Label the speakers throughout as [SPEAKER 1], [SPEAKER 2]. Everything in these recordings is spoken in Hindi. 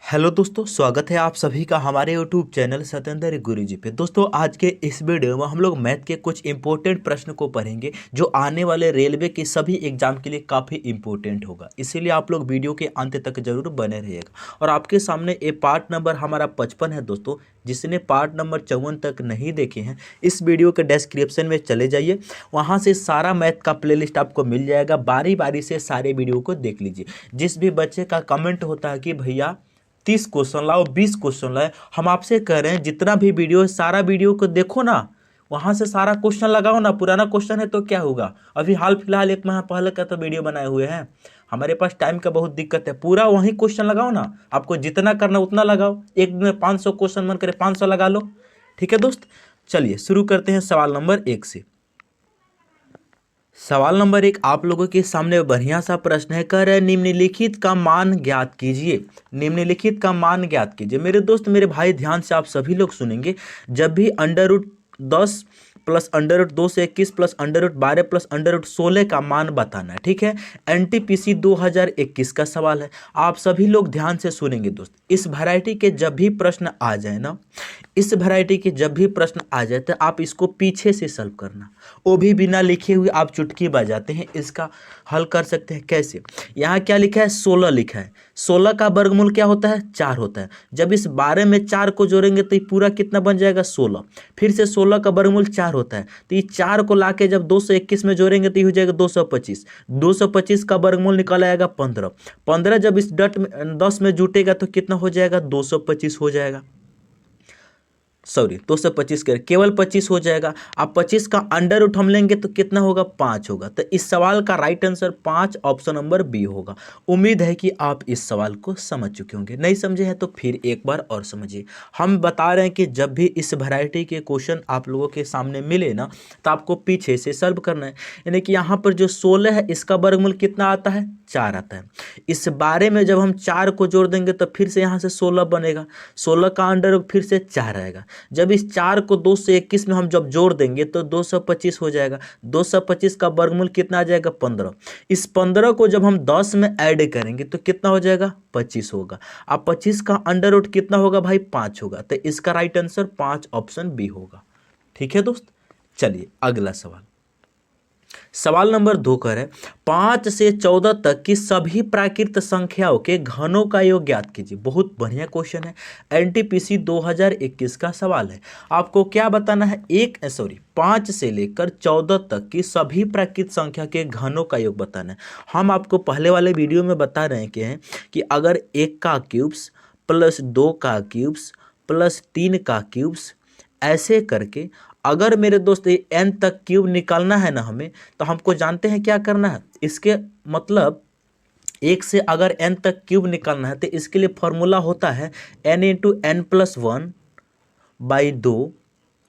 [SPEAKER 1] हेलो दोस्तों, स्वागत है आप सभी का हमारे यूट्यूब चैनल सत्येंद्र गुरुजी पे। दोस्तों, आज के इस वीडियो में हम लोग मैथ के कुछ इंपॉर्टेंट प्रश्न को पढ़ेंगे जो आने वाले रेलवे के सभी एग्जाम के लिए काफ़ी इंपॉर्टेंट होगा। इसीलिए आप लोग वीडियो के अंत तक जरूर बने रहिएगा। और आपके सामने ये पार्ट नंबर हमारा 55 है दोस्तों। जिसने पार्ट नंबर 54 तक नहीं देखे हैं, इस वीडियो के डिस्क्रिप्शन में चले जाइए, वहाँ से सारा मैथ का प्लेलिस्ट आपको मिल जाएगा। बारी बारी से सारे वीडियो को देख लीजिए। जिस भी बच्चे का कमेंट होता है कि भैया 30 क्वेश्चन लाओ, 20 क्वेश्चन लाए, हम आपसे कह रहे हैं जितना भी वीडियो है सारा वीडियो को देखो ना, वहां से सारा क्वेश्चन लगाओ ना। पुराना क्वेश्चन है तो क्या होगा, अभी हाल फिलहाल 1 माह पहले का तो वीडियो बनाए हुए हैं। हमारे पास टाइम का बहुत दिक्कत है, पूरा वही क्वेश्चन लगाओ ना। आपको जितना करना उतना लगाओ। एक दिन में 500 क्वेश्चन मन करे 500 लगा लो। ठीक है दोस्त, चलिए शुरू करते हैं सवाल नंबर 1 से। सवाल नंबर 1 आप लोगों के सामने बढ़िया सा प्रश्न है। कह रहे हैं निम्नलिखित का मान ज्ञात कीजिए। निम्नलिखित का मान ज्ञात कीजिए। मेरे दोस्त, मेरे भाई, ध्यान से आप सभी लोग सुनेंगे। जब भी √10 प्लस √2 से 21 प्लस √12 प्लस √16 का मान बताना है, ठीक है। एनटीपीसी 2021 का सवाल है। आप सभी लोग ध्यान से सुनेंगे दोस्त। इस वैरायटी के जब भी प्रश्न आ जाए ना, इस वैरायटी के जब भी प्रश्न आ जाए तो आप इसको पीछे से सॉल्व करना। वो भी बिना लिखे हुए आप चुटकी बजाते हैं, इसका हल कर सकते हैं। कैसे? यहाँ क्या लिखा है? 16 लिखा है। 16 का वर्गमूल क्या होता है? 4 होता है। जब इस 12 में 4 को जोड़ेंगे तो ये पूरा कितना बन जाएगा? 16। फिर से 16 का वर्गमूल 4 होता है, तो ये 4 को लाके जब 221 में जोड़ेंगे तो ये हो जाएगा 225। 225 का वर्गमूल निकल आएगा 15। 15 जब इस डट में 10 में जुटेगा तो कितना हो जाएगा? 225 हो जाएगा। सॉरी, 225 कर केवल 25 हो जाएगा। अब 25 का अंडर रूट हम लेंगे तो कितना होगा? 5 होगा। तो इस सवाल का right answer 5 option number B होगा। उम्मीद है कि आप इस सवाल को समझ चुके होंगे। नहीं समझे हैं तो फिर एक बार और समझिए। हम बता रहे हैं कि जब भी इस वैरायटी के क्वेश्चन आप लोगों के सामने मिले ना, तो आपको पीछे से सॉल्व करना है। यानी कि यहाँ पर जो 16 है इसका वर्गमूल कितना आता है? 4 आता है। इस 12 में जब हम 4 को जोड़ देंगे तो फिर से यहाँ से 16 बनेगा। 16 का अंडर रूट फिर से 4 आएगा। जब इस 4 को 221 में हम जब जोड़ देंगे तो 225 हो जाएगा। 225 का वर्गमूल कितना आ जाएगा? 15। इस 15 को जब हम 10 में ऐड करेंगे तो कितना हो जाएगा? 25 होगा। अब 25 का अंडर रूट कितना होगा भाई? 5 होगा। तो इसका राइट आंसर 5 ऑप्शन बी होगा। ठीक है दोस्त, चलिए अगला सवाल। सवाल नंबर 2 कर है 5 से 14 तक की सभी प्राकृत संख्याओं के घनों का योग ज्ञात कीजिए। बहुत बढ़िया क्वेश्चन है। एनटीपीसी 2021 का सवाल है। आपको क्या बताना है? 5 से लेकर 14 तक की सभी प्राकृत संख्या के घनों का योग बताना है। हम आपको पहले वाले वीडियो में बता रहे हैं कि अगर 1 का क्यूब्स प्लस 2 का क्यूब्स प्लस 3 का क्यूब्स ऐसे करके अगर मेरे दोस्त ये n तक क्यूब निकालना है ना हमें, तो हमको जानते हैं क्या करना है। इसके मतलब 1 से अगर n तक क्यूब निकालना है तो इसके लिए फॉर्मूला होता है n × n+1/2।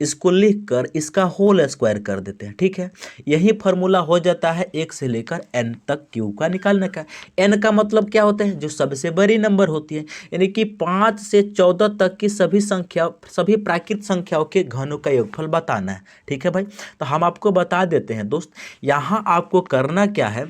[SPEAKER 1] इसको लिखकर इसका होल स्क्वायर कर देते हैं, ठीक है। यही फार्मूला हो जाता है 1 से लेकर n तक क्यूब का निकालने का। n का मतलब क्या होता है? जो सबसे बड़ी नंबर होती है। यानी कि 5 से 14 तक की सभी प्राकृत संख्याओं के घनों का योगफल बताना है, ठीक है भाई। तो हम आपको बता देते हैं दोस्त, यहाँ आपको करना क्या है।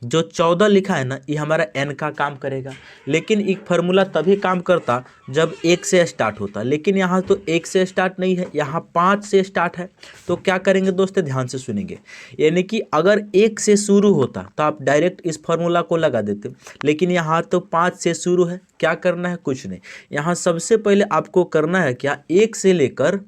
[SPEAKER 1] जो 14 लिखा है ना, ये हमारा n का काम करेगा। लेकिन एक फार्मूला तभी काम करता जब 1 से स्टार्ट होता, लेकिन यहाँ तो 1 से स्टार्ट नहीं है, यहाँ 5 से स्टार्ट है। तो क्या करेंगे दोस्त, ध्यान से सुनेंगे। यानी कि अगर 1 से शुरू होता तो आप डायरेक्ट इस फार्मूला को लगा देते, लेकिन यहाँ तो 5 से शुरू है। क्या करना है? कुछ नहीं। यहाँ सबसे पहले आपको करना है क्या, 1 से लेकर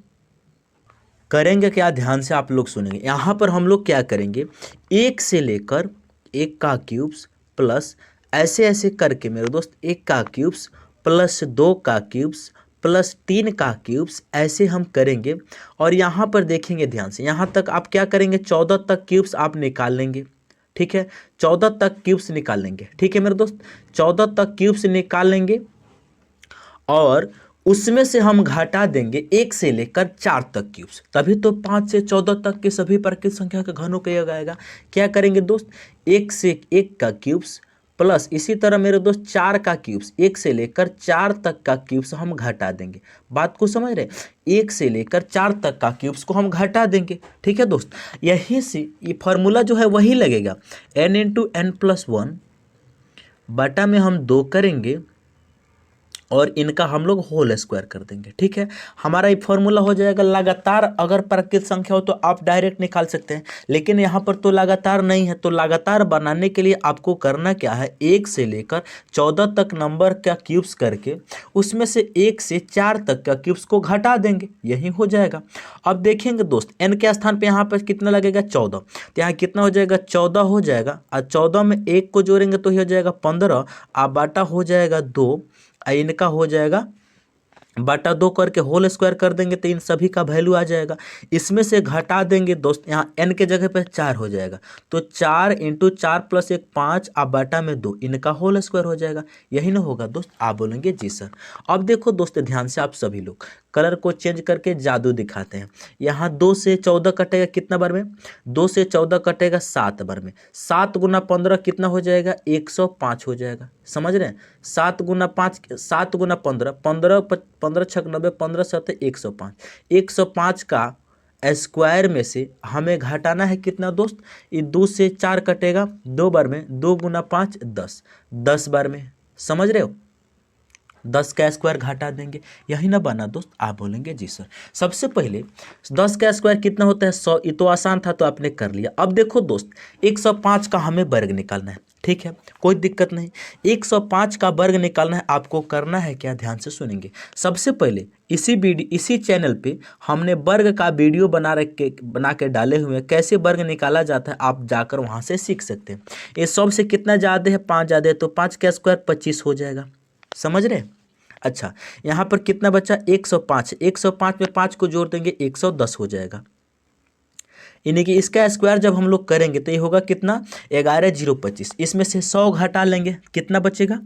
[SPEAKER 1] करेंगे क्या, ध्यान से आप लोग सुनेंगे। यहाँ पर हम लोग क्या करेंगे, 1 से लेकर 1 का क्यूब्स प्लस ऐसे ऐसे करके मेरे दोस्त 1 का क्यूब्स प्लस 2 का क्यूब्स प्लस 3 का क्यूब्स ऐसे हम करेंगे। और यहाँ पर देखेंगे ध्यान से, यहाँ तक आप क्या करेंगे, 14 तक क्यूब्स आप निकाल लेंगे, ठीक है। 14 तक क्यूब्स निकाल लेंगे, ठीक है मेरे दोस्त। 14 तक क्यूब्स निकाल लेंगे और उसमें से हम घटा देंगे 1 से लेकर 4 तक क्यूब्स। तभी तो 5 से 14 तक के सभी प्राकृत संख्या का घनों का योग आएगा। क्या करेंगे दोस्त, 1 से 1 का क्यूब्स प्लस इसी तरह मेरे दोस्त 4 का क्यूब्स, 1 से लेकर 4 तक का क्यूब्स हम घटा देंगे। बात को समझ रहे? 1 से लेकर 4 तक का क्यूब्स को हम घटा देंगे, ठीक है दोस्त। यहीं से ये फार्मूला जो है वही लगेगा। n × n+1 बटा में हम 2 करेंगे और इनका हम लोग होल स्क्वायर कर देंगे। ठीक है, हमारा ये फॉर्मूला हो जाएगा। लगातार अगर प्राकृत संख्या हो तो आप डायरेक्ट निकाल सकते हैं, लेकिन यहाँ पर तो लगातार नहीं है। तो लगातार बनाने के लिए आपको करना क्या है, 1 से लेकर 14 तक नंबर का क्यूब्स करके उसमें से 1 से 4 तक का क्यूब्स को घटा देंगे, यही हो जाएगा। अब देखेंगे दोस्त, n के स्थान पे यहाँ पर कितना लगेगा, 14। तो यहाँ कितना हो जाएगा, 14 हो जाएगा। और 14 में 1 को जोड़ेंगे तो ये हो जाएगा 15, और बाटा हो जाएगा 2, इनका हो जाएगा बटा 2 करके होल स्क्वायर कर देंगे तो इन सभी का वैल्यू आ जाएगा। इसमें से घटा देंगे दोस्त, यहाँ n के जगह पे 4 हो जाएगा। तो 4 × 4 + 1 5, आप बाटा में 2, इनका होल स्क्वायर हो जाएगा। यही ना होगा दोस्त। आप बोलेंगे जी सर। अब देखो दोस्त, ध्यान से आप सभी लोग कलर को चेंज करके जादू दिखाते हैं। यहाँ 2 से 14 कटेगा कितना बार में, 2 से 14 कटेगा 7 बार में। 7 × 15 कितना हो जाएगा, 105 हो जाएगा। समझ रहे हैं, 7 × 5, 7 × 15, 15 छक 90, 15 7 105। 105 का स्क्वायर में से हमें घटाना है कितना दोस्त, ये 2 से 4 कटेगा 2 बार में, 2 × 5 10, 10 बार में। समझ रहे हो, 10 का स्क्वायर घटा देंगे, यही ना बना दोस्त। आप बोलेंगे जी सर। सबसे पहले 10 का स्क्वायर कितना होता है, 100। ये तो आसान था, तो आपने कर लिया। अब देखो दोस्त, 105 का हमें वर्ग निकालना है। ठीक है, कोई दिक्कत नहीं। 105 का वर्ग निकालना है, आपको करना है क्या, ध्यान से सुनेंगे। सबसे पहले इसी चैनल पे हमने वर्ग का वीडियो बना के डाले हुए हैं, कैसे वर्ग निकाला जाता है, आप जाकर वहाँ से सीख सकते हैं। ये 100 से कितना ज़्यादा है, 5 ज़्यादा है, तो 5 का स्क्वायर 25 हो जाएगा। समझ रहे हैं। अच्छा, यहाँ पर कितना बचा, 105। 105 में 5 को जोड़ देंगे, 110 हो जाएगा। यानी कि इसका स्क्वायर जब हम लोग करेंगे तो ये होगा कितना, 11,025। इसमें से 100 घटा लेंगे, कितना बचेगा।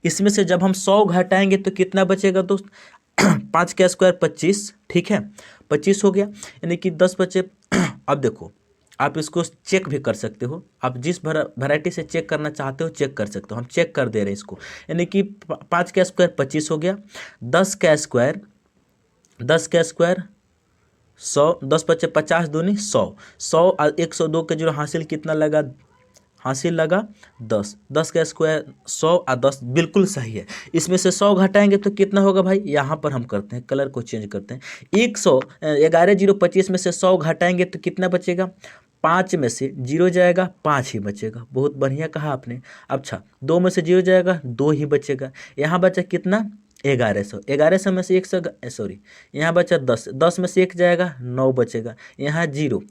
[SPEAKER 1] इसमें से जब हम 100 घटाएंगे तो कितना बचेगा दोस्त, 5 का स्क्वायर 25। ठीक है, 25 हो गया, यानी कि 10 बचे। अब देखो, आप इसको चेक भी कर सकते हो, आप जिस वैरायटी से चेक करना चाहते हो चेक कर सकते हो। हम चेक कर दे रहे हैं इसको, यानी कि 5 का स्क्वायर 25 हो गया, 10 का स्क्वायर 100, 10 बचे 50 दूनी 100, 100 और 102 के जो हासिल कितना लगा, हासिल लगा 10, 10 का स्क्वायर 100 और 10 बिल्कुल सही है। इसमें से 100 घटाएंगे तो कितना होगा भाई, यहाँ पर हम करते हैं, कलर को चेंज करते हैं। 11,025 में से 100 घटाएंगे तो कितना बचेगा, 5 में से 0 जाएगा, 5 ही बचेगा। बहुत बढ़िया कहा आपने। अच्छा, 2 में से 0 जाएगा, 2 ही बचेगा। यहाँ बचा कितना, 1100। 1100 में से 100 सॉरी, यहाँ बचा 10, 10 में से 1 जाएगा, 9 बचेगा। यहाँ 0,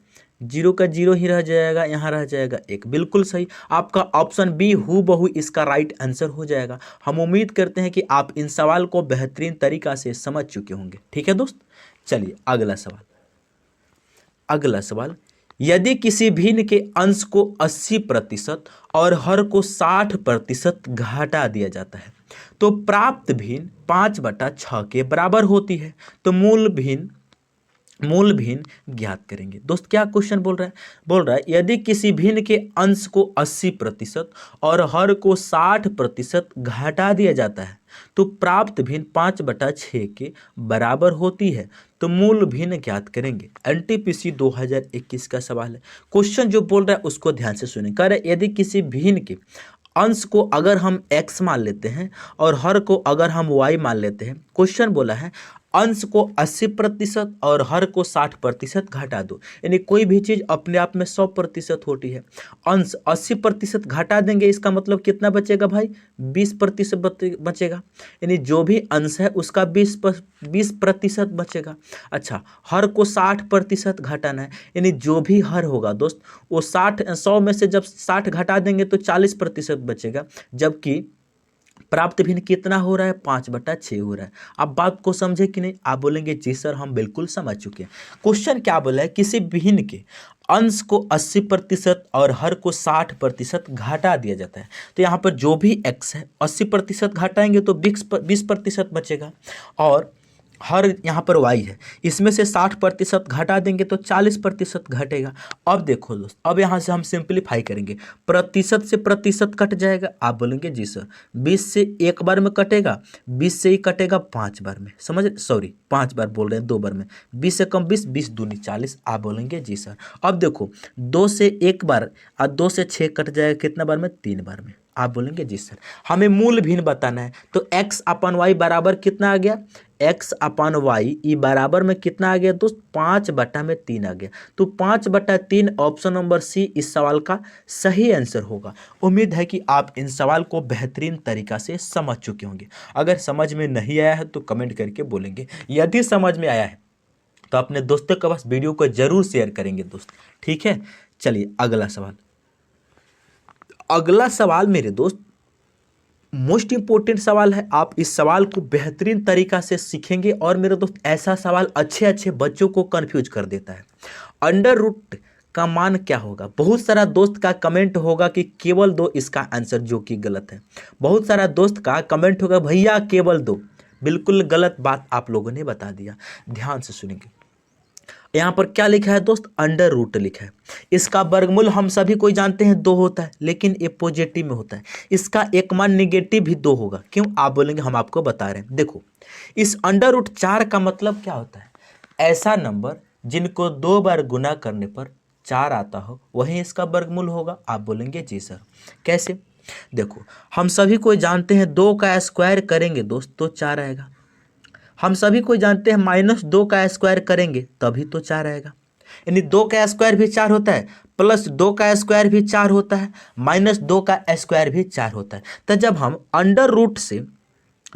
[SPEAKER 1] 0 का 0 ही रह जाएगा, यहाँ रह जाएगा 1। बिल्कुल सही, आपका ऑप्शन बी हूबहू इसका राइट आंसर हो जाएगा। हम उम्मीद करते हैं कि आप इन सवाल को बेहतरीन तरीका से समझ चुके होंगे। ठीक है दोस्त, चलिए अगला सवाल। यदि किसी भिन्न के अंश को 80% और हर को 60% घटा दिया जाता है तो प्राप्त भिन्न 5/6 के बराबर होती है। तो मूल भिन्न ज्ञात करेंगे। दोस्त क्या क्वेश्चन बोल रहा है यदि किसी भिन्न के अंश को 80% और हर को 60% घटा दिया जाता है तो प्राप्त भिन्न 5/6 के बराबर होती है। तो मूल भिन्न ज्ञात करेंगे। एनटीपीसी 2021 का सवाल है। क्वेश्चन जो बोल रहा है उसको ध्यान से सुने। कह रहे यदि किसी भिन्न के अंश को अगर हम x मान लेते हैं और हर को अगर हम y मान लेते हैं, क्वेश्चन बोला है अंश को 80% और हर को 60% घटा दो। यानी कोई भी चीज़ अपने आप में 100% होती है। अंश 80% घटा देंगे, इसका मतलब कितना बचेगा भाई, 20% बचेगा। यानी जो भी अंश है उसका 20% बचेगा। अच्छा, हर को 60% घटाना है, यानी जो भी हर होगा दोस्त वो 100 में से जब 60 घटा देंगे तो 40% बचेगा। जबकि प्राप्त भिन्न कितना हो रहा है, 5/6 हो रहा है। अब बात को समझे कि नहीं, आप बोलेंगे जी सर हम बिल्कुल समझ चुके हैं। क्वेश्चन क्या बोला है, किसी भिन्न के अंश को 80% और हर को 60% घटा दिया जाता है। तो यहाँ पर जो भी x है 80% घटाएंगे तो 20% बचेगा, और हर यहाँ पर y है, इसमें से 60% घटा देंगे तो 40% घटेगा। अब देखो दोस्त, अब यहाँ से हम सिंप्लीफाई करेंगे, प्रतिशत से प्रतिशत कट जाएगा। आप बोलेंगे जी सर 20 से 1 बार में कटेगा, 20 से ही कटेगा 5 बार में। 5 बार बोल रहे हैं, 2 बार में। 20 से कम 20, 20 दूनी 40। आप बोलेंगे जी सर। अब देखो 2 से 1 बार और 2 से 6 कट जाएगा कितना बार में, 3 बार में। आप बोलेंगे जी सर। हमें मूल भिन्न बताना है, तो x अपन वाई बराबर कितना आ गया, x अपन वाई ई बराबर में कितना आ गया दोस्त, 5/3 आ गया। तो 5/3 ऑप्शन नंबर सी इस सवाल का सही आंसर होगा। उम्मीद है कि आप इन सवाल को बेहतरीन तरीका से समझ चुके होंगे। अगर समझ में नहीं आया है तो कमेंट करके बोलेंगे, यदि समझ में आया है तो अपने दोस्तों के पास वीडियो को जरूर शेयर करेंगे दोस्त, ठीक है। चलिए अगला सवाल। अगला सवाल मेरे दोस्त मोस्ट इंपॉर्टेंट सवाल है। आप इस सवाल को बेहतरीन तरीका से सीखेंगे और मेरे दोस्त ऐसा सवाल अच्छे अच्छे बच्चों को कंफ्यूज कर देता है। अंडर रूट का मान क्या होगा। बहुत सारा दोस्त का कमेंट होगा कि केवल 2 इसका आंसर, जो कि गलत है। बहुत सारा दोस्त का कमेंट होगा भैया केवल 2, बिल्कुल गलत बात आप लोगों ने बता दिया। ध्यान से सुनेंगे, यहाँ पर क्या लिखा है दोस्त, अंडर रूट लिखा है। इसका वर्गमूल हम सभी कोई जानते हैं 2 होता है, लेकिन ये पॉजिटिव में होता है। इसका एक मान निगेटिव भी 2 होगा। क्यों, आप बोलेंगे हम आपको बता रहे हैं। देखो, इस अंडर रूट 4 का मतलब क्या होता है, ऐसा नंबर जिनको 2 बार गुना करने पर 4 आता हो, वही इसका वर्गमूल होगा। आप बोलेंगे जी सर। कैसे, देखो हम सभी कोई जानते हैं 2 का स्क्वायर करेंगे दोस्त तो 4 आएगा। हम सभी को जानते हैं -2 का स्क्वायर करेंगे तभी तो 4 आएगा। यानी 2 का स्क्वायर भी 4 होता है, +2 का स्क्वायर भी 4 होता है, -2 का स्क्वायर भी 4 होता है। तो जब हम अंडर रूट से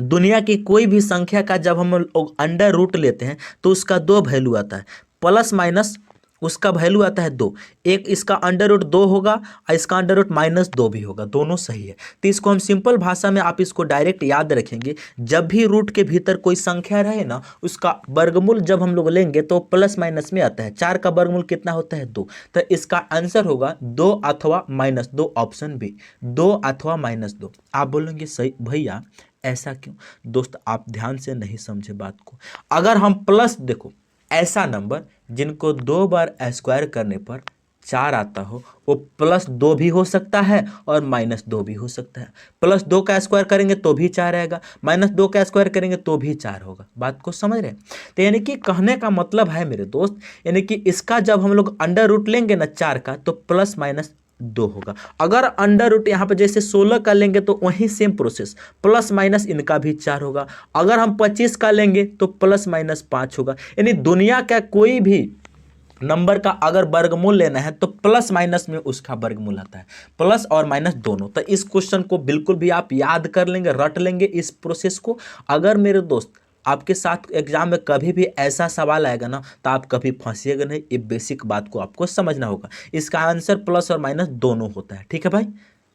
[SPEAKER 1] दुनिया की कोई भी संख्या का जब हम अंडर रूट लेते हैं तो उसका 2 वैल्यू आता है, प्लस माइनस उसका वैल्यू आता है 2। एक इसका अंडर रूट 2 होगा और इसका अंडर रूट -2 भी होगा, दोनों सही है। तो इसको हम सिंपल भाषा में आप इसको डायरेक्ट याद रखेंगे, जब भी रूट के भीतर कोई संख्या रहे ना, उसका वर्गमूल जब हम लोग लेंगे तो प्लस माइनस में आता है। 4 का वर्गमूल कितना होता है 2, तो इसका आंसर होगा 2 अथवा -2, ऑप्शन बी 2 अथवा -2। आप बोलेंगे सही भैया ऐसा क्यों। दोस्त आप ध्यान से नहीं समझे बात को। अगर हम प्लस, देखो ऐसा नंबर जिनको 2 बार स्क्वायर करने पर 4 आता हो, वो +2 भी हो सकता है और -2 भी हो सकता है। +2 का स्क्वायर करेंगे तो भी 4 आएगा, -2 का स्क्वायर करेंगे तो भी 4 होगा। बात को समझ रहे हैं। तो यानी कि कहने का मतलब है मेरे दोस्त, यानी कि इसका जब हम लोग अंडर रूट लेंगे ना 4 का, तो +-2 होगा। अगर अंडर रूट यहाँ पर जैसे 16 का लेंगे तो वही सेम प्रोसेस, +- इनका भी 4 होगा। अगर हम 25 का लेंगे तो +-5 होगा। यानी दुनिया का कोई भी नंबर का अगर वर्गमूल लेना है तो प्लस माइनस में उसका वर्गमूल आता है, प्लस और माइनस दोनों। तो इस क्वेश्चन को बिल्कुल भी आप याद कर लेंगे, रट लेंगे इस प्रोसेस को। अगर मेरे दोस्त आपके साथ एग्जाम में कभी भी ऐसा सवाल आएगा ना, तो आप कभी फंसिएगा नहीं। ये बेसिक बात को आपको समझना होगा। इसका आंसर प्लस और माइनस दोनों होता है, ठीक है भाई।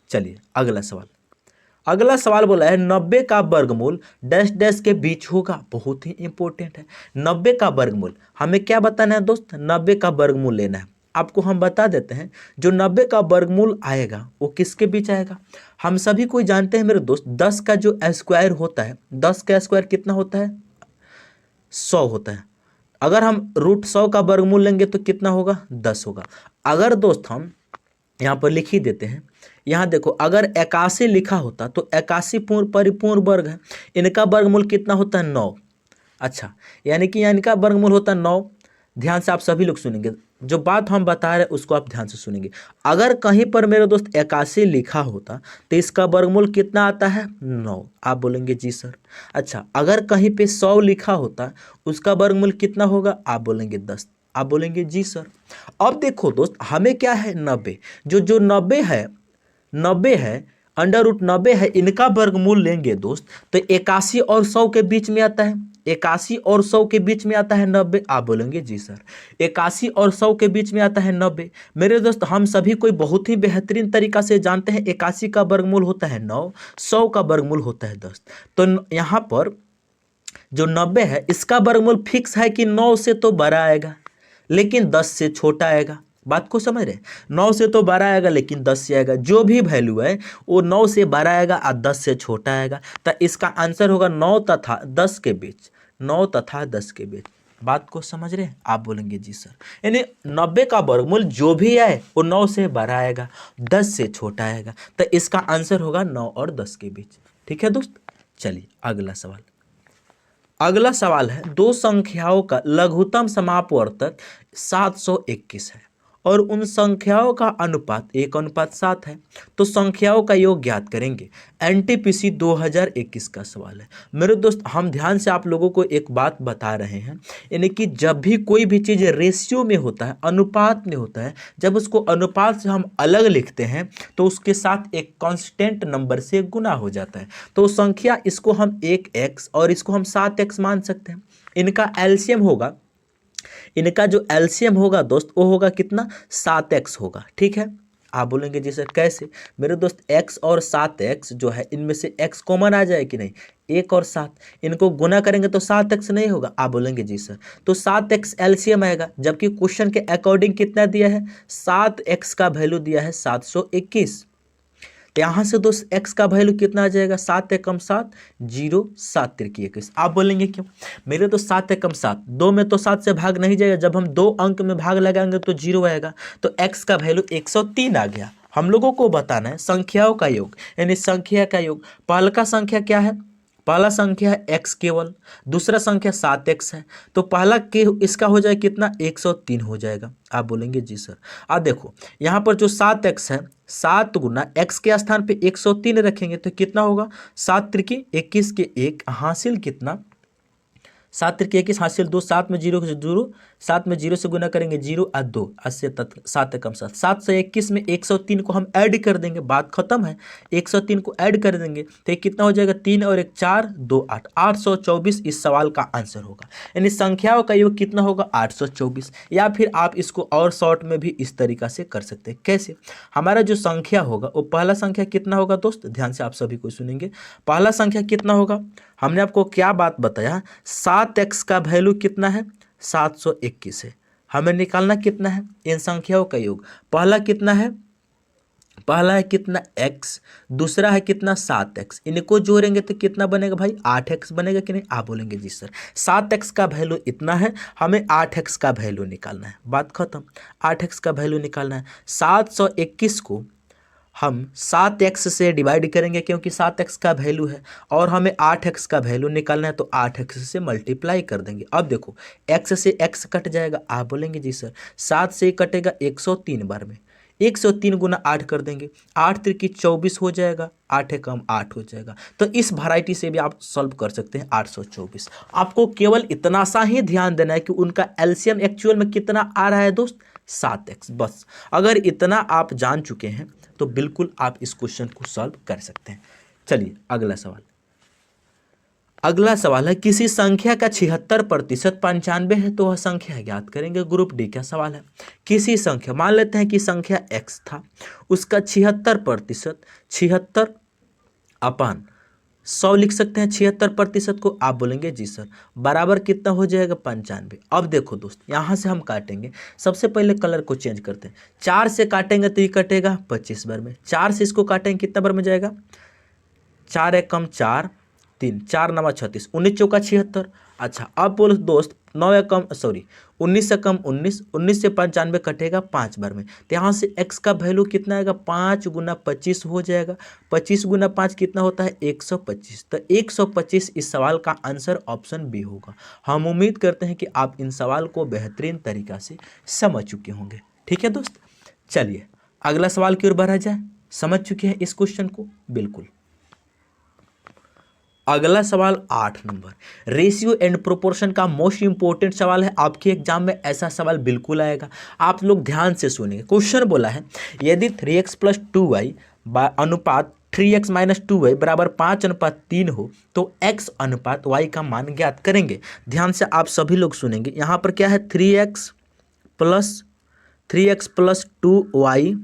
[SPEAKER 1] चलिए अगला सवाल। अगला सवाल बोला है 90 का वर्गमूल डैश डैश के बीच होगा। बहुत ही इंपॉर्टेंट है। 90 का वर्गमूल हमें क्या बताना है दोस्त, 90 का वर्गमूल लेना है। आपको हम बता देते हैं, जो 90 का वर्गमूल आएगा वो किसके बीच आएगा। हम सभी कोई जानते हैं मेरे दोस्त, 10 का जो स्क्वायर होता है, 10 का स्क्वायर कितना होता है, 100 होता है। अगर हम √100 का वर्गमूल लेंगे तो कितना होगा, 10 होगा। अगर दोस्त हम यहाँ पर लिख ही देते हैं, यहाँ देखो अगर 81 लिखा होता तो 81 पूर्ण परिपूर्ण वर्ग है, इनका वर्गमूल कितना होता है 9। अच्छा, यानी कि इनका वर्गमूल होता है 9। ध्यान से आप सभी लोग सुनेंगे, जो बात हम बता रहे हैं उसको आप ध्यान से सुनेंगे। अगर कहीं पर मेरे दोस्त 81 लिखा होता तो इसका वर्गमूल कितना आता है 9। आप बोलेंगे जी सर। अच्छा, अगर कहीं पे 100 लिखा होता उसका वर्गमूल कितना होगा, आप बोलेंगे 10। आप बोलेंगे जी सर। अब देखो दोस्त, हमें क्या है 90, जो 90 है, 90 है, अंडर रूट 90 है, इनका वर्गमूल लेंगे दोस्त तो 81 और 100 के बीच में आता है। 81 और 100 के बीच में आता है 90। आप बोलेंगे जी सर। 81 और 100 के बीच में आता है 90। मेरे दोस्त हम सभी कोई बहुत ही बेहतरीन तरीका से जानते हैं, 81 का वर्गमूल होता है 9, 100 का वर्गमूल होता है 10। तो यहाँ पर जो 90 है इसका वर्गमूल फिक्स है कि 9 से तो बड़ा आएगा लेकिन 10 से छोटा आएगा। बात को समझ रहे, 9 से तो बड़ा आएगा लेकिन 10 से आएगा। जो भी वैल्यू है वो 9 से बड़ा आएगा और 10 से छोटा आएगा। तो इसका आंसर होगा 9 तथा 10 के बीच, 9 तथा 10 के बीच। बात को समझ रहे हैं। आप बोलेंगे जी सर। यानी 90 का वर्गमूल जो भी आए वो 9 से बड़ा आएगा, 10 से छोटा आएगा। तो इसका आंसर होगा 9 और 10 के बीच। ठीक है दोस्त। चलिए अगला सवाल। अगला सवाल है, दो संख्याओं का लघुत्तम समापवर्तक 721 है और उन संख्याओं का अनुपात 1:7 है, तो संख्याओं का योग ज्ञात करेंगे। एनटीपीसी 2021 का सवाल है। मेरे दोस्त हम ध्यान से आप लोगों को एक बात बता रहे हैं, यानी कि जब भी कोई भी चीज़ रेशियो में होता है, अनुपात में होता है, जब उसको अनुपात से हम अलग लिखते हैं तो उसके साथ एक कांस्टेंट नंबर से गुना हो जाता है। तो संख्या इसको हम 1x और इसको हम 7x मान सकते हैं। इनका एलसीएम होगा, इनका जो एलसीएम होगा दोस्त वो होगा कितना, 7x होगा। ठीक है, आप बोलेंगे जी सर कैसे? मेरे दोस्त x और 7x जो है इनमें से x कॉमन आ जाए कि नहीं, 1 और 7 इनको गुना करेंगे तो 7x नहीं होगा। आप बोलेंगे जी सर, तो 7x एलसीएम आएगा, जबकि क्वेश्चन के अकॉर्डिंग कितना दिया है, 7x का वैल्यू दिया है 721। यहाँ से दोस्त x का वैल्यू कितना आ जाएगा, 7 एकम 7, 0, 7 तिरकी 21। आप बोलेंगे क्यों? मेरे तो 7 एकम 7, 2 में तो 7 से भाग नहीं जाएगा, जब हम 2 अंक में भाग लगाएंगे तो 0 आएगा, तो x का वैल्यू 103 आ गया। हम लोगों को बताना है संख्याओं का योग, यानी संख्या का योग। पहला का संख्या क्या है, पहला संख्या है x केवल, दूसरा संख्या 7x है, तो पहला के इसका हो जाए कितना, 103 हो जाएगा। आप बोलेंगे जी सर, अब देखो यहाँ पर जो 7x है, 7 गुना x के स्थान पे 103 रखेंगे तो कितना होगा, 7 त्रिकी 21 के 1 हासिल कितना, 7 त्रिकी 21 हासिल 2, 7 में 0 0, 7 में 0 से गुना करेंगे 0 और 2 80 तक 7 एकम 7, 7 से 21 में 103 को हम ऐड कर देंगे, बात खत्म है। 103 को ऐड कर देंगे तो ये कितना हो जाएगा, 3 और 1 4, 2 8, 824 इस सवाल का आंसर होगा। यानी संख्याओं का योग कितना होगा, 824। या फिर आप इसको और शॉर्ट में भी इस तरीका से कर सकते हैं। कैसे? हमारा जो संख्या होगा वो पहला संख्या कितना होगा दोस्त, ध्यान से आप सभी को सुनेंगे। पहला संख्या कितना होगा, हमने आपको क्या बात बताया, 7x का वैल्यू कितना है, 721 है। हमें निकालना कितना है, इन संख्याओं का योग। पहला कितना है, पहला है कितना x, दूसरा है कितना 7x, इनको जोड़ेंगे तो कितना बनेगा भाई, 8x बनेगा कि नहीं? आप बोलेंगे जी सर 7x का वैल्यू इतना है, हमें 8x का वैल्यू निकालना है, बात खत्म। 8x का वैल्यू निकालना है, 721 को हम 7x से डिवाइड करेंगे क्योंकि 7x का वैल्यू है, और हमें 8x का वैल्यू निकालना है तो 8x से मल्टीप्लाई कर देंगे। अब देखो x से x कट जाएगा। आप बोलेंगे जी सर 7 से कटेगा 103 बार में, 103 गुना 8 कर देंगे, 8 त्रिकी 24 हो जाएगा, 8 एकम 8 हो जाएगा। तो इस वैरायटी से भी आप सॉल्व कर सकते हैं 824। आपको केवल इतना सा ही ध्यान देना है कि उनका एलसीएम एक्चुअल में कितना आ रहा है दोस्त, 7x। बस अगर इतना आप जान चुके हैं तो बिल्कुल आप इस क्वेश्चन को सॉल्व कर सकते हैं। चलिए अगला सवाल। अगला सवाल है, किसी संख्या का 76% 95 है तो वह संख्या ज्ञात करेंगे। ग्रुप डी का सवाल है। किसी संख्या, मान लेते हैं कि संख्या x था, उसका 76%, 76 अपान 100 लिख सकते हैं 76% को। आप बोलेंगे जी सर बराबर कितना हो जाएगा, 95। अब देखो दोस्त यहाँ से हम काटेंगे, सबसे पहले कलर को चेंज करते हैं। 4 से काटेंगे तो ये कटेगा 25 बार में, 4 से इसको काटेंगे कितना बार में जाएगा, 4 एकम 4, 3, 4 9 36, 19 चौका 76। अच्छा अब बोलो दोस्त 9 एकम 19 एकम 19, 19 से 95 कटेगा 5 बार में, तो यहाँ से x का वैल्यू कितना आएगा, 5 गुना 25 हो जाएगा। 25 गुना 5 कितना होता है, 125। तो 125 इस सवाल का आंसर ऑप्शन बी होगा। हम उम्मीद करते हैं कि आप इन सवाल को बेहतरीन तरीका से समझ चुके होंगे। ठीक है दोस्त, चलिए अगला सवाल की ओर बढ़ा जाए। समझ चुके हैं इस क्वेश्चन को, बिल्कुल। अगला सवाल 8 नंबर, रेशियो एंड प्रोपोर्शन का मोस्ट इंपॉर्टेंट सवाल है। आपके एग्जाम में ऐसा सवाल बिल्कुल आएगा, आप लोग ध्यान से सुनिए। क्वेश्चन बोला है, यदि 3x + 2y अनुपात 3x - 2y बराबर 5:3 हो तो x अनुपात y का मान ज्ञात करेंगे। ध्यान से आप सभी लोग सुनेंगे। यहाँ पर क्या है, 3x + 2y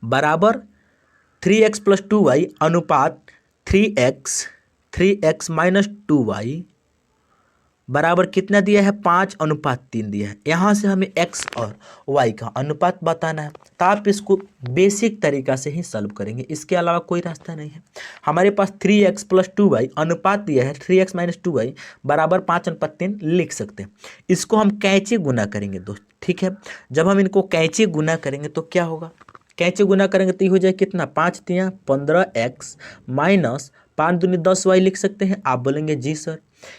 [SPEAKER 1] बराबर 3x + 2y अनुपात 3x - 2y बराबर कितना दिया है, 5:3 दिया है। यहाँ से हमें x और y का अनुपात बताना है, तो आप इसको बेसिक तरीका से ही सॉल्व करेंगे, इसके अलावा कोई रास्ता नहीं है। हमारे पास 3x + 2y अनुपात दिया है, 3x - 2y बराबर 5:3 लिख सकते हैं। इसको हम कैंची गुना करेंगे दोस्त, ठीक है। जब हम इनको कैंची गुना करेंगे तो क्या होगा, कैंची गुना करेंगे तो ये हो जाए कितना, 5 × 15x माइनस 5 दूनी 10y लिख सकते हैं। आप बोलेंगे जी सर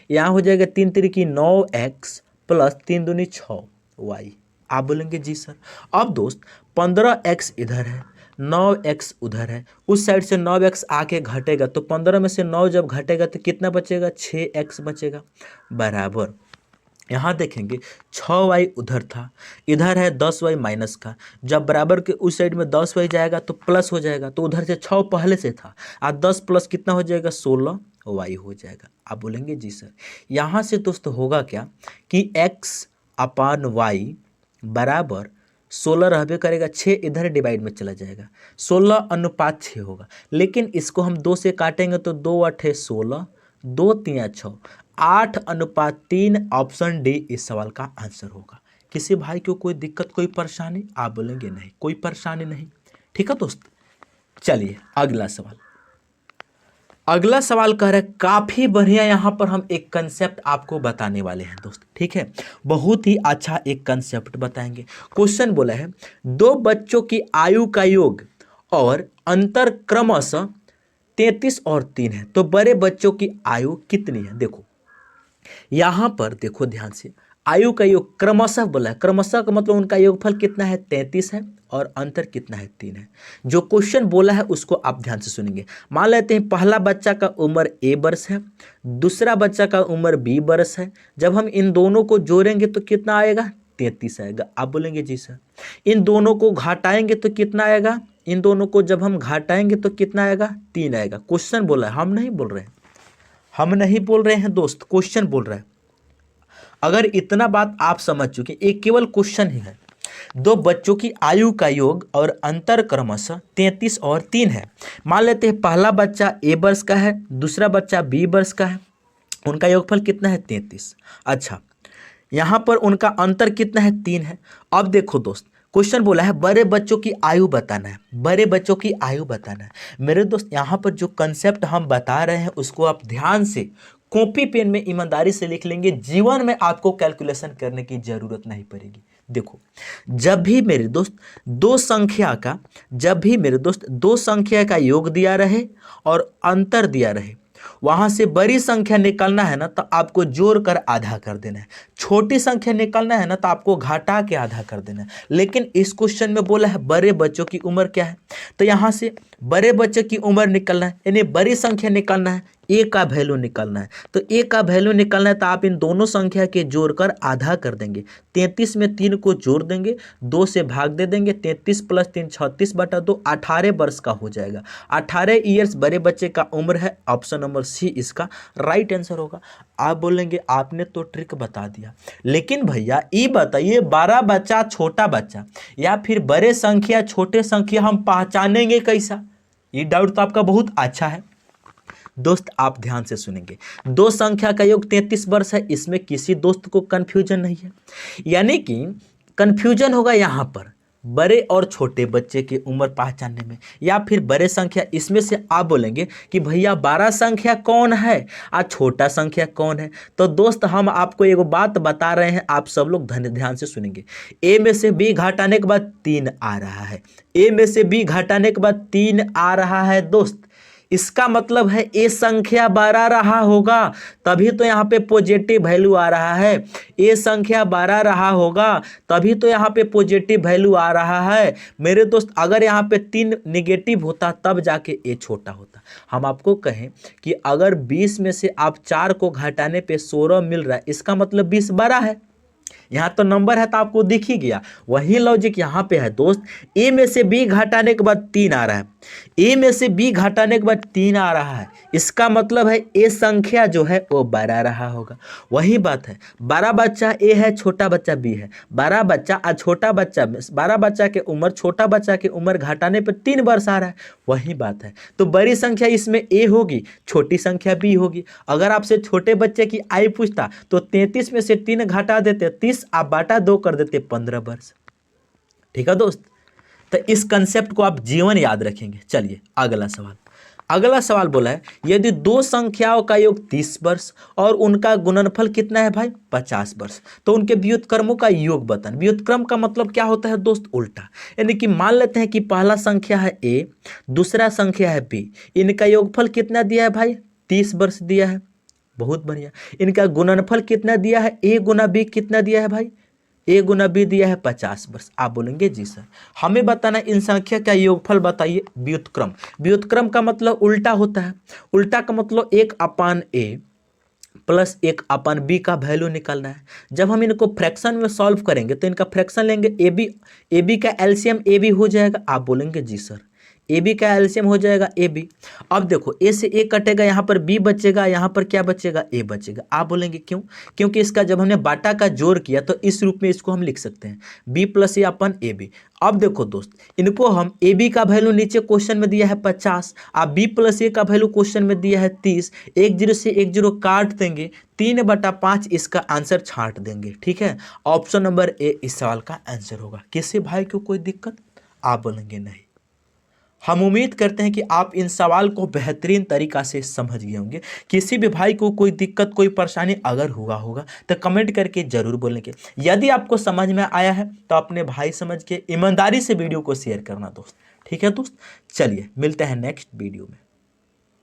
[SPEAKER 1] यहाँ हो जाएगा 3 × 9x प्लस 3 दूनी 6y। आप बोलेंगे जी सर। अब दोस्त 15x इधर है, 9x उधर है, उस साइड से 9x आके घटेगा तो 15 में से 9 जब घटेगा तो कितना बचेगा, 6x बचेगा, बराबर यहाँ देखेंगे 6y उधर था, इधर है 10y माइनस का, जब बराबर के उस साइड में 10y जाएगा तो प्लस हो जाएगा, तो उधर से 6 पहले से था, आज 10 प्लस कितना हो जाएगा, 16y हो जाएगा। आप बोलेंगे जी सर। यहाँ से दोस्त होगा क्या कि x अपान वाई बराबर 16 रहबे करेगा, 6 इधर डिवाइड में चला जाएगा, 16:6 होगा, लेकिन इसको हम 2 से काटेंगे तो 2 8 16, 2 3 6, 8:3। ऑप्शन डी इस सवाल का आंसर होगा। किसी भाई को कोई दिक्कत, कोई परेशानी? आप बोलेंगे नहीं, कोई परेशानी नहीं। ठीक है दोस्त, चलिए अगला सवाल। अगला सवाल कह रहा है, काफी बढ़िया, यहाँ पर हम एक कंसेप्ट आपको बताने वाले हैं दोस्त। ठीक है, बहुत ही अच्छा एक कंसेप्ट बताएंगे। क्वेश्चन बोला है, दो बच्चों की आयु का योग और अंतर क्रमशः 33 और 3 है, तो बड़े बच्चों की आयु कितनी है? देखो यहां पर देखो ध्यान से, आयु का योग क्रमशः बोला है, क्रमशः का मतलब उनका योगफल कितना है, 33 है, और अंतर कितना है, 3 है। जो क्वेश्चन बोला है उसको आप ध्यान से सुनेंगे। मान लेते हैं पहला बच्चा का उम्र a वर्ष है, दूसरा बच्चा का उम्र b वर्ष है, जब हम इन दोनों को जोड़ेंगे तो कितना आएगा, 33 आएगा। आप बोलेंगे जी सर। इन दोनों को घटाएंगे तो कितना आएगा, इन दोनों को जब हम घटाएंगे तो कितना आएगा, 3 आएगा। क्वेश्चन बोला है, हम नहीं बोल रहे हैं, हम नहीं बोल रहे हैं दोस्त, क्वेश्चन बोल रहा है। अगर इतना बात आप समझ चुके, एक केवल क्वेश्चन ही है, दो बच्चों की आयु का योग और अंतर क्रमशः 33 और 3 है। मान लेते हैं पहला बच्चा a वर्ष का है, दूसरा बच्चा b वर्ष का है, उनका योगफल कितना है, 33। अच्छा, यहाँ पर उनका अंतर कितना है, 3 है। अब देखो दोस्त, क्वेश्चन बोला है बड़े बच्चों की आयु बताना है, बड़े बच्चों की आयु बताना है। मेरे दोस्त यहाँ पर जो कंसेप्ट हम बता रहे हैं उसको आप ध्यान से कॉपी पेन में ईमानदारी से लिख लेंगे, जीवन में आपको कैलकुलेशन करने की जरूरत नहीं पड़ेगी। देखो, जब भी मेरे दोस्त दो संख्या का योग दिया रहे और अंतर दिया रहे, वहां से बड़ी संख्या निकालना है ना तो आपको जोड़ कर आधा कर देना है, छोटी संख्या निकालना है ना तो आपको घटा के आधा कर देना है। लेकिन इस क्वेश्चन में बोला है बड़े बच्चों की उम्र क्या है, तो यहां से बड़े बच्चे की उम्र निकालना है, यानी बड़ी संख्या निकालना है, ए का वैल्यू निकालना है। तो ए का वैल्यू निकालना है तो आप इन दोनों संख्या के जोड़कर आधा कर देंगे। 33 में 3 को जोड़ देंगे, 2 से भाग दे देंगे, 33 + 3 36/2, 18 वर्ष का हो जाएगा। 18 ईयर्स बड़े बच्चे का उम्र है। ऑप्शन नंबर सी इसका राइट आंसर होगा। आप बोलेंगे आपने तो ट्रिक बता दिया, लेकिन भैया ये बताइए, बड़ा बच्चा छोटा बच्चा या फिर बड़े संख्या छोटे संख्या हम पहचानेंगे कैसा? ये डाउट तो आपका बहुत अच्छा है दोस्त, आप ध्यान से सुनेंगे। दो संख्या का योग 33 वर्ष है, इसमें किसी दोस्त को कंफ्यूजन नहीं है, यानी कि कंफ्यूजन होगा यहाँ पर बड़े और छोटे बच्चे की उम्र पहचानने में, या फिर बड़े संख्या, इसमें से आप बोलेंगे कि भैया बड़ा संख्या कौन है और छोटा संख्या कौन है। तो दोस्त हम आपको एक बात बता रहे हैं, आप सब लोग ध्यान से सुनेंगे। ए में से बी घटाने के बाद 3 आ रहा है, ए में से बी घटाने के बाद 3 आ रहा है दोस्त, इसका मतलब है ए संख्या बड़ा रहा होगा, तभी तो यहाँ पे पॉजिटिव वैल्यू आ रहा है। ए संख्या बड़ा रहा होगा तभी तो यहाँ पे पॉजिटिव वैल्यू आ रहा है। मेरे दोस्त अगर यहाँ पे 3 निगेटिव होता तब जाके ए छोटा होता। हम आपको कहें कि अगर 20 में से आप 4 को घटाने पे 16 मिल रहा है, इसका मतलब 20 बड़ा है। यहाँ तो नंबर है तो आपको दिख ही गया, वही लॉजिक यहाँ पे है दोस्त। ए में से बी घटाने के बाद 3 आ रहा है, ए में से बी घटाने के बाद 3 आ रहा है, इसका मतलब है ए संख्या जो है वो बड़ा रहा होगा। वही बात है, बड़ा बच्चा ए है, छोटा बच्चा बी है। बड़ा बच्चा और छोटा बच्चा, बड़ा बच्चा के उम्र छोटा बच्चा के उम्र घटाने पर 3 वर्ष आ रहा है, वही बात है। तो बड़ी संख्या इसमें ए होगी, छोटी संख्या बी होगी। अगर आपसे छोटे बच्चे की आयु पूछता तो 33 में से 3 घटा देते 30, आप बाटा 2 कर देते 15 वर्ष। ठीक है दोस्त, तो इस कंसेप्ट को आप जीवन याद रखेंगे। चलिए अगला सवाल। अगला सवाल बोला है, यदि दो संख्याओं का योग 30 वर्ष और उनका गुणनफल कितना है भाई, 50 वर्ष, तो उनके व्युत्क्रमों का योग बताना। व्युत्क्रम का मतलब क्या होता है दोस्त, उल्टा। यानी कि मान लेते हैं कि पहला संख्या है ए, दूसरा संख्या है बी, इनका योगफल कितना दिया है भाई, 30 वर्ष दिया है। बहुत बढ़िया। इनका गुणनफल कितना दिया है, ए गुना बी कितना दिया है भाई, a गुना b दिया है 50 वर्ष। आप बोलेंगे जी सर। हमें बताना इन संख्या का योगफल बताइए। व्युत्क्रम, व्युत्क्रम का मतलब उल्टा होता है। उल्टा का मतलब 1/a प्लस 1/b का वैल्यू निकालना है। जब हम इनको फ्रैक्शन में सॉल्व करेंगे तो इनका फ्रैक्शन लेंगे, ए बी का एलसीएम ए बी हो जाएगा। आप बोलेंगे जी सर। ए बी का एलसीएम हो जाएगा ए बी। अब देखो ए से ए कटेगा, यहाँ पर बी बचेगा, यहाँ पर क्या बचेगा, ए बचेगा। आप बोलेंगे क्यों? क्योंकि इसका जब हमने बाटा का जोड़ किया तो इस रूप में इसको हम लिख सकते हैं, B plus A upon A B. अब देखो दोस्त, इनको हम ए बी का वैल्यू नीचे क्वेश्चन में दिया है 50, अब बी प्लस ए का वैल्यू क्वेश्चन में दिया है 30, 1 0 से 1 0 काट देंगे, 3/5 इसका आंसर छांट देंगे। ठीक है, ऑप्शन नंबर ए इस सवाल का आंसर होगा। किसी भाई को कोई दिक्कत? आप बोलेंगे नहीं। हम उम्मीद करते हैं कि आप इन सवाल को बेहतरीन तरीका से समझ गए होंगे। किसी भी भाई को कोई दिक्कत, कोई परेशानी अगर हुआ होगा तो कमेंट करके जरूर बोलेंगे। यदि आपको समझ में आया है तो अपने भाई समझ के ईमानदारी से वीडियो को शेयर करना दोस्त। ठीक है दोस्त, चलिए मिलते हैं नेक्स्ट वीडियो में।